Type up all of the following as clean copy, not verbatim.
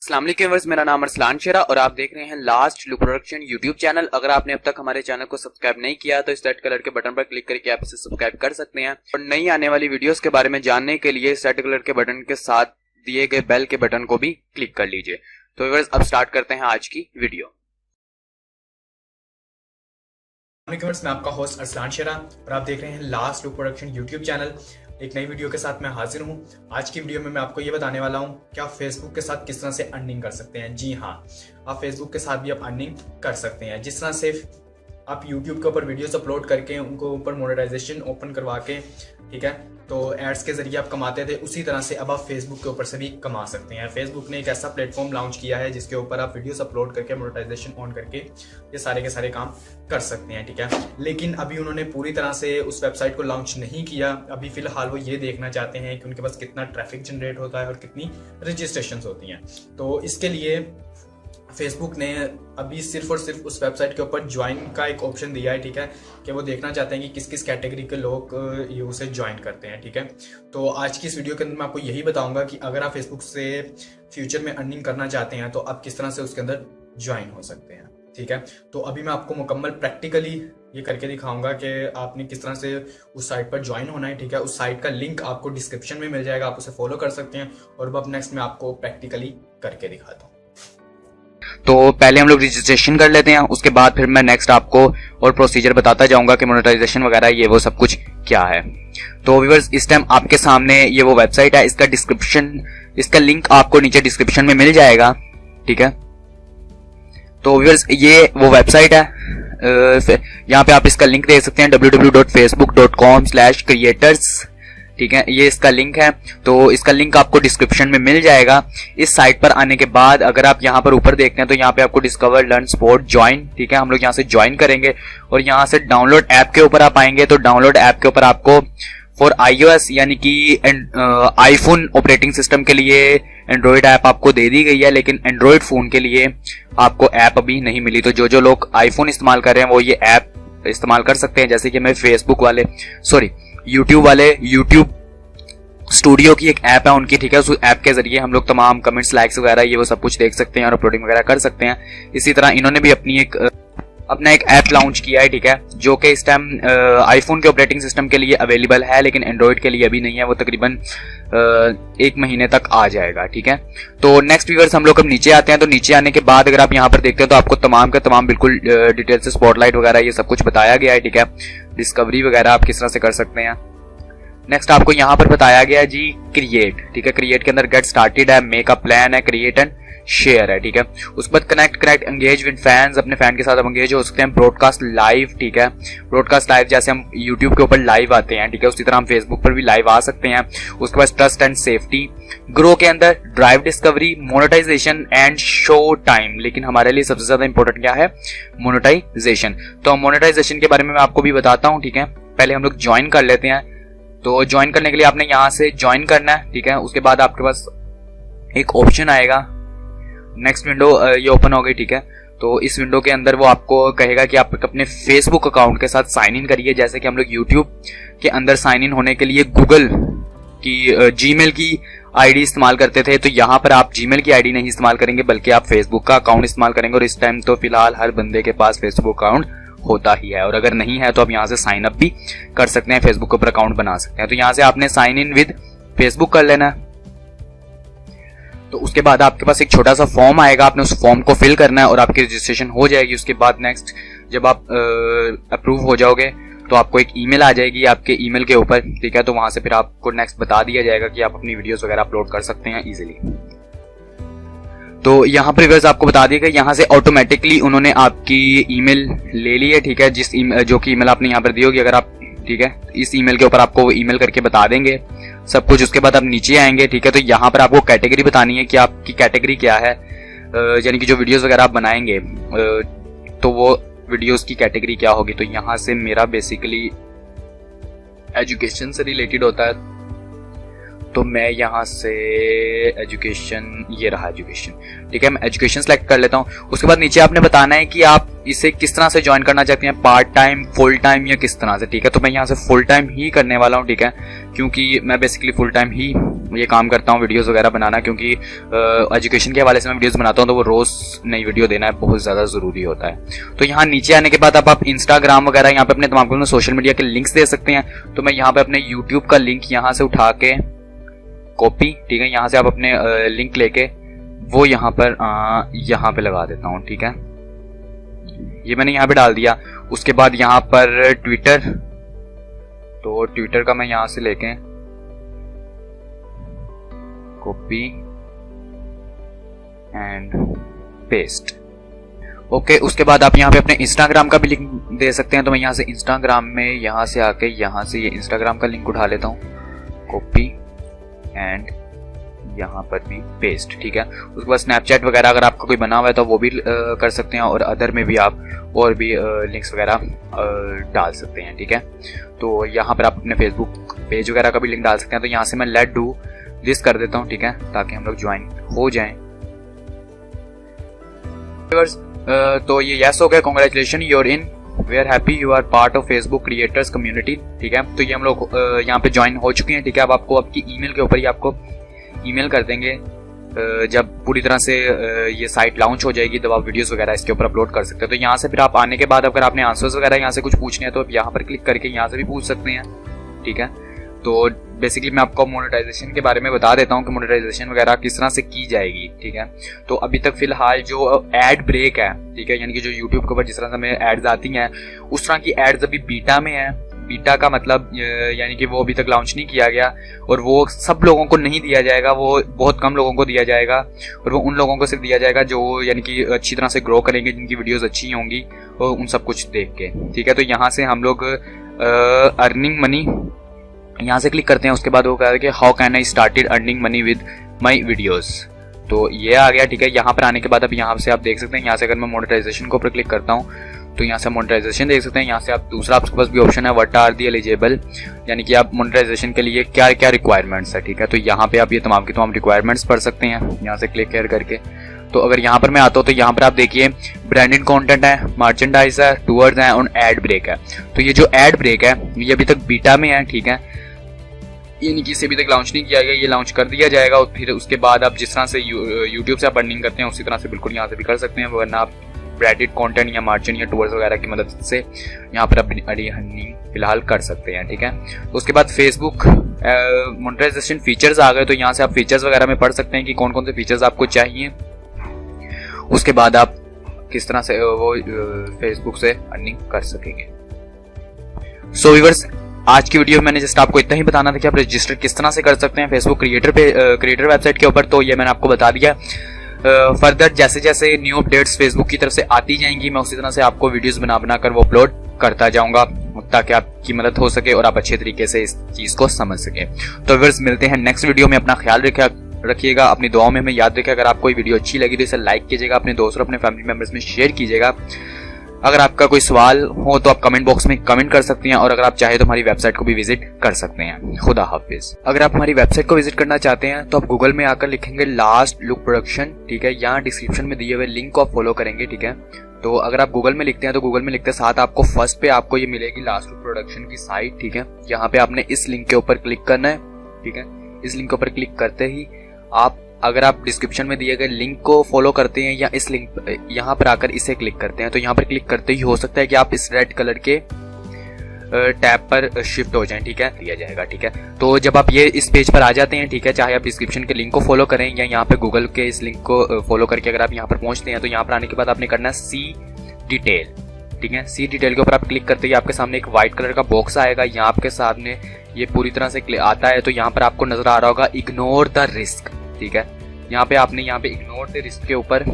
अस्सलाम वालेकुम व्यूअर्स, मेरा नाम अरसलान शेरा और आप देख रहे हैं last look production YouTube channel. अगर आपने अब तक हमारे चैनल को सब्सक्राइब नहीं किया तो इस रेड कलर के बटन पर क्लिक करके आप इसे सब्सक्राइब कर सकते हैं और नई आने वाली वीडियोस के बारे में जानने के लिए इस रेड कलर के बटन के साथ दिए गए बेल के बटन को भी क्लिक कर लीजिए। तो व्यूअर्स अब स्टार्ट करते हैं आज की वीडियो। मैं आपका होस्ट अरसलान शेरा और आप देख रहे हैं last look production YouTube channel. एक नई वीडियो के साथ मैं हाजिर हूं। आज की वीडियो में मैं आपको ये बताने वाला हूं कि आप फेसबुक के साथ किस तरह से अर्निंग कर सकते हैं। जी हाँ, आप फेसबुक के साथ भी आप अर्निंग कर सकते हैं। जिस तरह से आप यूट्यूब के ऊपर वीडियोस अपलोड करके उनको ऊपर मोनेटाइजेशन ओपन करवा के, ठीक है, तो एड्स के जरिए आप कमाते थे, उसी तरह से अब आप फेसबुक के ऊपर से भी कमा सकते हैं। फेसबुक ने एक ऐसा प्लेटफॉर्म लॉन्च किया है जिसके ऊपर आप वीडियोस अपलोड करके मोनेटाइजेशन ऑन करके ये सारे के सारे काम कर सकते हैं, ठीक है। लेकिन अभी उन्होंने पूरी तरह से उस वेबसाइट को लॉन्च नहीं किया। अभी फिलहाल वो ये देखना चाहते हैं कि उनके पास कितना ट्रैफिक जनरेट होता है और कितनी रजिस्ट्रेशन होती हैं। तो इसके लिए फेसबुक ने अभी सिर्फ और सिर्फ उस वेबसाइट के ऊपर ज्वाइन का एक ऑप्शन दिया है, ठीक है, कि वो देखना चाहते हैं कि किस किस कैटेगरी के लोग ये उसे ज्वाइन करते हैं, ठीक है। तो आज की इस वीडियो के अंदर मैं आपको यही बताऊंगा कि अगर आप फेसबुक से फ्यूचर में अर्निंग करना चाहते हैं तो आप किस तरह से उसके अंदर ज्वाइन हो सकते हैं, ठीक है। तो अभी मैं आपको मुकम्मल प्रैक्टिकली ये करके दिखाऊंगा कि आपने किस तरह से उस साइट पर ज्वाइन होना है, ठीक है। उस साइट का लिंक आपको डिस्क्रिप्शन में मिल जाएगा, आप उसे फॉलो कर सकते हैं और अब नेक्स्ट मैं आपको प्रैक्टिकली करके दिखाता हूँ। तो पहले हम लोग रजिस्ट्रेशन कर लेते हैं, उसके बाद फिर मैं नेक्स्ट आपको और प्रोसीजर बताता जाऊंगा कि मोनेटाइजेशन वगैरह ये वो सब कुछ क्या है। तो व्यूअर्स इस टाइम आपके सामने ये वो वेबसाइट है, इसका लिंक आपको नीचे डिस्क्रिप्शन में मिल जाएगा, ठीक है। तो व्यूअर्स ये वो वेबसाइट है, यहाँ पे आप इसका लिंक देख सकते हैं www.facebook.com/creators, ठीक है, ये इसका लिंक है। तो इसका लिंक आपको डिस्क्रिप्शन में मिल जाएगा। इस साइट पर आने के बाद अगर आप यहाँ पर ऊपर देखते हैं तो यहाँ पे आपको डिस्कवर, लर्न, सपोर्ट, ज्वाइन, ठीक है, हम लोग यहाँ से ज्वाइन करेंगे और यहाँ से डाउनलोड ऐप के ऊपर आप आएंगे। तो डाउनलोड ऐप के ऊपर आपको फॉर iOS यानी कि आईफोन ऑपरेटिंग सिस्टम के लिए एंड्रॉइड ऐप आपको दे दी गई है, लेकिन एंड्रॉइड फोन के लिए आपको ऐप अभी नहीं मिली। तो जो लोग आईफोन इस्तेमाल कर रहे हैं वो ये ऐप इस्तेमाल कर सकते हैं। जैसे कि मैं यूट्यूब वाले यूट्यूब स्टूडियो की एक ऐप है उनकी, ठीक है, उस ऐप के जरिए हम लोग तमाम कमेंट्स, लाइक्स वगैरह ये वो सब कुछ देख सकते हैं और अपलोडिंग वगैरह कर सकते हैं। इसी तरह इन्होंने भी अपना एक ऐप लॉन्च किया है, ठीक है, जो कि इस टाइम आईफोन के ऑपरेटिंग सिस्टम के लिए अवेलेबल है, लेकिन एंड्रॉइड के लिए अभी नहीं है। वो तकरीबन 1 महीने तक आ जाएगा, ठीक है। तो नेक्स्ट व्यूअर्स हम लोग अब नीचे आते हैं। तो नीचे आने के बाद अगर आप यहाँ पर देखते हैं तो आपको तमाम का तमाम बिल्कुल डिटेल से स्पॉटलाइट वगैरह ये सब कुछ बताया गया है, ठीक है। डिस्कवरी वगैरह आप किस तरह से कर सकते हैं। नेक्स्ट आपको यहाँ पर बताया गया है जी क्रिएट, ठीक है। क्रिएट के अंदर गेट स्टार्टेड है, मेक अ प्लान है, क्रिएट एंड शेयर है, ठीक है। उसके बाद कनेक्ट एंगेज विद फैंस, अपने फैन के साथ आप एंगेज हो सकते हैं। ब्रॉडकास्ट लाइव, ठीक है, ब्रॉडकास्ट लाइव जैसे हम यूट्यूब के ऊपर लाइव आते हैं, ठीक है, उसी तरह हम फेसबुक पर भी लाइव आ सकते हैं। उसके बाद ट्रस्ट एंड सेफ्टी, ग्रो के अंदर drive discovery, monetisation and show time. लेकिन हमारे लिए सबसे ज्यादा इंपॉर्टेंट क्या है? मोनेटाइजेशन। तो मोनेटाइजेशन के बारे में मैं आपको भी बताता हूँ, ठीक है। पहले हम लोग ज्वाइन कर लेते हैं। तो ज्वाइन करने के लिए आपने यहाँ से ज्वाइन करना है, ठीक है। उसके बाद आपके पास एक ऑप्शन आएगा, नेक्स्ट विंडो ये ओपन हो गई, ठीक है। तो इस विंडो के अंदर वो आपको कहेगा कि आप अपने फेसबुक अकाउंट के साथ साइन इन करिए। जैसे कि हम लोग यूट्यूब के अंदर साइन इन होने के लिए गूगल की जीमेल की आईडी इस्तेमाल करते थे, तो यहाँ पर आप जीमेल की आईडी नहीं इस्तेमाल करेंगे बल्कि आप फेसबुक का अकाउंट इस्तेमाल करेंगे। और इस टाइम तो फिलहाल हर बंदे के पास फेसबुक अकाउंट होता ही है, और अगर नहीं है तो आप यहाँ से साइन अप भी कर सकते हैं, फेसबुक के ऊपर अकाउंट बना सकते हैं। तो यहाँ से आपने साइन इन विद फेसबुक कर लेना है। तो उसके बाद आपके पास एक छोटा सा फॉर्म आएगा, आपने उस फॉर्म को फिल करना है और आपकी रजिस्ट्रेशन हो जाएगी। उसके बाद नेक्स्ट जब आप अप्रूव हो जाओगे तो आपको एक ईमेल आ जाएगी आपके ईमेल के ऊपर, ठीक है। तो वहां से फिर आपको नेक्स्ट बता दिया जाएगा कि आप अपनी वीडियोस वगैरह अपलोड कर सकते हैं इजीली। तो यहाँ पर व्यूअर्स आपको बता दिया कि यहाँ से ऑटोमेटिकली उन्होंने आपकी ईमेल ले ली है, ठीक है, जो कि ईमेल आपने यहाँ पर दी होगी अगर आप, ठीक है, इस ईमेल के ऊपर आपको वो ईमेल करके बता देंगे सब कुछ। उसके बाद आप नीचे आएंगे, ठीक है। तो यहाँ पर आपको कैटेगरी बतानी है कि आपकी कैटेगरी क्या है, यानी कि जो वीडियोस वगैरह आप बनाएंगे तो वो वीडियोस की कैटेगरी क्या होगी। तो यहाँ से मेरा बेसिकली एजुकेशन से रिलेटेड होता है, तो मैं यहाँ से एजुकेशन, ये रहा एजुकेशन, ठीक है, मैं एजुकेशन सेलेक्ट कर लेता हूँ। उसके बाद नीचे आपने बताना है कि आप इसे किस तरह से ज्वाइन करना चाहते हैं, पार्ट टाइम, फुल टाइम या किस तरह से, ठीक है। तो मैं यहाँ से फुल टाइम ही करने वाला हूँ, ठीक है, क्योंकि मैं बेसिकली फुल टाइम ही ये काम करता हूँ, वीडियोस वगैरह बनाना, क्योंकि एजुकेशन के हवाले से मैं वीडियोस बनाता हूँ, तो वो रोज नई वीडियो देना है बहुत ज़्यादा ज़रूरी होता है। तो यहाँ नीचे आने के बाद आप इंस्टाग्राम वगैरह यहाँ पे अपने तमाम सोशल मीडिया के लिंक्स दे सकते हैं। तो मैं यहाँ पे अपने यूट्यूब का लिंक यहाँ से उठा के कॉपी, ठीक है, यहाँ से आप अपने लिंक लेके वो यहाँ पे लगा देता हूँ, ठीक है। ये मैंने यहाँ पे डाल दिया। उसके बाद यहाँ पर ट्विटर, तो ट्विटर का मैं यहाँ से लेके कॉपी एंड पेस्ट, ओके। उसके बाद आप यहाँ पे अपने इंस्टाग्राम का भी लिंक दे सकते हैं। तो मैं यहाँ से इंस्टाग्राम में यहाँ से आके यहाँ से ये इंस्टाग्राम का लिंक उठा लेता हूँ, कॉपी एंड यहाँ पर भी पेस्ट, ठीक है। उसके बाद स्नैपचैट वगैरह अगर आपका कोई बना हुआ है तो वो भी कर सकते हैं, और अदर में भी आप और भी लिंक्स वगैरह डाल सकते हैं, ठीक है। तो यहाँ पर आप अपने फेसबुक पेज वगैरह का भी लिंक डाल सकते हैं। तो यहाँ से मैं लेट डू दिस कर देता हूँ, ठीक है, ताकि हम लोग ज्वाइन हो जाएं। तो ये यस हो गया, congratulation you are in, we are happy you are part of Facebook creators community, ठीक है। तो ये हम लोग यहाँ पे ज्वाइन हो चुके हैं, ठीक है। अब आपको आपकी ईमेल के ऊपर ही आपको ईमेल कर देंगे जब पूरी तरह से ये साइट लॉन्च हो जाएगी, तब आप वीडियोस वगैरह इसके ऊपर अपलोड कर सकते हैं। तो यहाँ से फिर आप आने के बाद अगर आपने आंसर्स वगैरह यहाँ से कुछ पूछने हैं तो आप यहाँ पर क्लिक करके यहाँ से भी पूछ सकते हैं, ठीक है। तो बेसिकली मैं आपको मोनेटाइजेशन के बारे में बता देता हूँ कि मोनेटाइजेशन वगैरह किस तरह से की जाएगी, ठीक है। तो अभी तक फिलहाल जो एड ब्रेक है, ठीक है, यानी कि जो यूट्यूब के ऊपर जिस तरह से हमें एड्स आती हैं उस तरह की एड्स अभी बीटा में है। बीटा का मतलब यानी कि वो अभी तक लॉन्च नहीं किया गया, और वो सब लोगों को नहीं दिया जाएगा, वो बहुत कम लोगों को दिया जाएगा, और वो उन लोगों को सिर्फ दिया जाएगा जो यानी कि अच्छी तरह से ग्रो करेंगे, जिनकी वीडियोस अच्छी होंगी और उन सब कुछ देख के, ठीक है। तो यहाँ से हम लोग अर्निंग मनी यहाँ से क्लिक करते हैं। उसके बाद वो कह रहा है कि how can I started earning money with my videos, तो ये आ गया, ठीक है। यहाँ पर आने के बाद अब यहाँ से आप देख सकते हैं, यहाँ से अगर मैं मोनेटाइजेशन के ऊपर क्लिक करता हूँ तो यहाँ से मोनेटाइजेशन देख सकते हैं। यहाँ से आप दूसरा आपके पास भी ऑप्शन है व्हाट आर दी एलिजिबल, यानी कि आप मोनेटाइजेशन के लिए क्या क्या रिक्वायरमेंट्स है, ठीक है। तो यहाँ पे आप ये तमाम की तमाम रिक्वायरमेंट्स पढ़ सकते हैं यहाँ से क्लिक करके। तो अगर यहाँ पर मैं आता हूँ तो यहाँ पर आप देखिए ब्रांडेड कंटेंट है, मर्चेंडाइज है, टूर्स है और एड ब्रेक है। तो ये जो एड ब्रेक है ये अभी तक बीटा में है, ठीक है, यानी कि इसे अभी तक लॉन्च नहीं किया गया, ये लॉन्च कर दिया जाएगा। और फिर उसके बाद आप जिस तरह से यूट्यूब से आप अर्निंग करते हैं उसी तरह से बिल्कुल यहाँ से भी कर सकते हैं, वरना आप ब्रांडेड कंटेंट या मार्जिन या टूर्स वगैरह की मदद से यहाँ पर अपनी अर्निंग फिलहाल कर सकते हैं, ठीक है। उसके बाद फेसबुक मोनेटाइजेशन फीचर्स आ गए, तो यहाँ से आप फीचर्स वगैरह में पढ़ सकते हैं कि कौन कौन से फीचर्स आपको चाहिए। उसके बाद आप किस तरह से वो फेसबुक से अर्निंग कर सकेंगे। सो व्यूअर्स, आज की वीडियो में मैंने जस्ट आपको इतना ही बताना था कि आप रजिस्टर किस तरह से कर सकते हैं फेसबुक क्रिएटर वेबसाइट के ऊपर, तो ये मैंने आपको बता दिया। फर्दर जैसे जैसे न्यू अपडेट्स फेसबुक की तरफ से आती जाएंगी, मैं उसी तरह से आपको वीडियोस बना कर वो अपलोड करता जाऊंगा, ताकि आपकी मदद हो सके और आप अच्छे तरीके से इस चीज को समझ सके। तो व्यूअर्स, मिलते हैं नेक्स्ट वीडियो में। अपना ख्याल रखिएगा, अपनी दुआओं में हमें याद रखिएगा। अगर आपको वीडियो अच्छी लगी तो इसे लाइक कीजिएगा, अपने दोस्तों और अपने फैमिली मेंबर्स में शेयर कीजिएगा। अगर आपका कोई सवाल हो तो आप कमेंट बॉक्स में कमेंट कर सकते हैं, और अगर आप चाहे तो हमारी वेबसाइट को भी विजिट कर सकते हैं। खुदा हाफिज। अगर आप हमारी वेबसाइट को विजिट करना चाहते हैं तो आप गूगल में आकर लिखेंगे लास्ट लुक प्रोडक्शन, ठीक है। यहाँ डिस्क्रिप्शन में दिए हुए लिंक को आप फॉलो करेंगे, ठीक है। तो अगर आप गूगल में लिखते हैं तो गूगल में लिखते साथ आपको फर्स्ट पे आपको ये मिलेगी लास्ट लुक प्रोडक्शन की साइट, ठीक है। यहाँ पे आपने इस लिंक के ऊपर क्लिक करना है, ठीक है। इस लिंक के ऊपर क्लिक करते ही आप, अगर आप डिस्क्रिप्शन में दिए गए लिंक को फॉलो करते हैं या इस लिंक यहाँ पर आकर इसे क्लिक करते हैं, तो यहाँ पर क्लिक करते ही हो सकता है कि आप इस रेड कलर के टैब पर शिफ्ट हो जाएं, ठीक है, दिया जाएगा, ठीक है। तो जब आप ये इस पेज पर आ जाते हैं, ठीक है, चाहे आप डिस्क्रिप्शन के लिंक को फॉलो करें या यहाँ पे गूगल के इस लिंक को फॉलो करके अगर आप यहाँ पर पहुंचते हैं, तो यहाँ पर आने के बाद आपने करना है सी डिटेल, ठीक है। सी डिटेल के ऊपर आप क्लिक करते ही आपके सामने एक व्हाइट कलर का बॉक्स आएगा, यहाँ आपके सामने ये पूरी तरह से आता है। तो यहाँ पर आपको नजर आ रहा होगा इग्नोर द रिस्क, ठीक है। यहाँ पे आपने यहाँ पे इग्नोर द रिस्क के ऊपर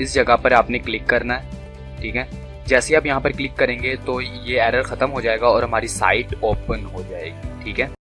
इस जगह पर आपने क्लिक करना है, ठीक है। जैसे आप यहाँ पर क्लिक करेंगे तो ये एरर खत्म हो जाएगा और हमारी साइट ओपन हो जाएगी, ठीक है।